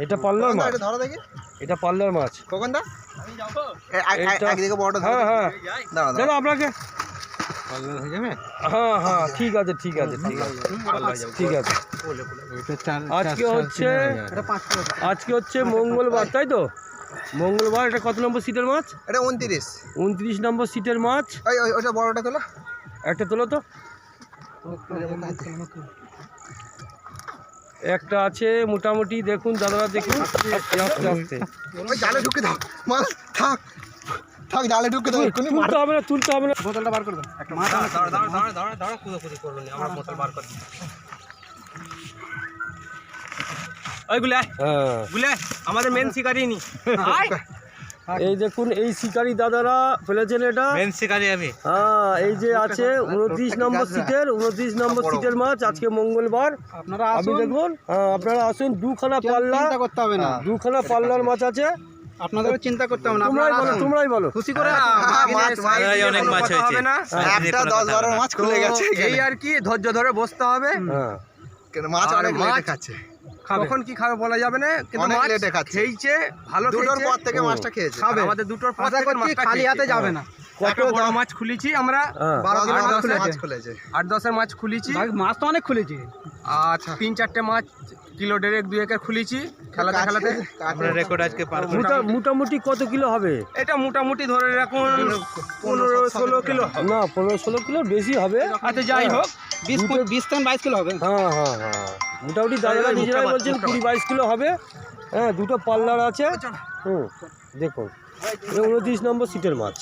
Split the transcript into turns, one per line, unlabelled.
এটা পাল্লার মাছ,
ধরো দেখি।
এটা পাল্লার মাছ।
কখন দা একদিকে বড়টা
হ্যাঁ হ্যাঁ
দাঁড়া
দাদা আপনাকে
পাল্লা হয়ে যাবে।
হ্যাঁ হ্যাঁ ঠিক আছে ঠিক আছে ঠিক আছে ঠিক আছে। আজকে হচ্ছে মঙ্গলবার, তাই তো? মঙ্গলবার। এটা কত নম্বর সিটের মাছ?
এটা 29
29 নম্বর সিটের মাছ।
ওইটা বড়টা তোলো,
একটা তোলো তো। একটা আছে মোটামুটি, দেখুন দাদারা দেখুন আস্তে আস্তে।
ওই জালে ঢুকে দাও মাছ, থাক থাক জালে ঢুকে দাও। এক্ষুনি
তুলতে হবে না, তুলতে হবে না।
বোতলটা বার করে দাও। একটা মাছ
দাঁড়া কুদো করবেন, আমরা বোতল বার করি। ওইগুলো গুলে আমাদের মেন শিকারি নি। এই দেখুন এই শিকারি দাদারা ফেলেছেন, এটা
মেন শিকারি আমি।
হ্যাঁ এই যে আছে 29 নম্বর সিটের মাছ। আজকে মঙ্গলবার,
আপনারা
আপনি দেখুন। হ্যাঁ আপনারা আসুন, দুখানা পাল্লা
করতে হবে না,
দুখানা পাল্লার মাছ আছে।
আপনাদের চিন্তা করতে হবে না।
তোমরাই বলো
খুশি করে
অনেক মাছ হয়েছে,
একটা 10-12 মাছ খুলে গেছে।
এই আর কি, ধৈর্য ধরে বসতে হবে।
হ্যাঁ
মাছ অনেক লেটে খাচ্ছে,
কখন কি খাবে বলা যাবে না, কিন্তু
অনেক
মাছ
লেটে খাচ্ছে।
খেয়েছে, ভালো
দুটোর পর থেকে মাছটা খেয়েছে।
খাবে। আমাদের দুটোর পর থেকে মাছটা
খালি হাতে যাবে না।
কত বড় মাছ খুলেছি আমরা,
12 মাছ খুলেছে,
8-10 মাছ খুলেছি।
মাছ তো অনেক খুলেছি।
আর 3-4টে মাছ কিলো 1.5-2 খুলেছি খেলাতে খেলাতে।
আমরা রেকর্ড আজকে পার
মোটামুটি কত কিলো হবে?
এটা মোটামুটি ধরে রাখুন 15-16 কিলো।
না 15-16 কিলো বেশি হবে।
আচ্ছা যাই হোক,
20-22 কিলো হবে।
হ্যাঁ হ্যাঁ হ্যাঁ মোটামুটি দাদারা নিজেরাই বলছেন 20-22 কিলো হবে। হ্যাঁ দুটো পাল্লার আছে। দেখুন 29 নম্বর সিটের মাছ।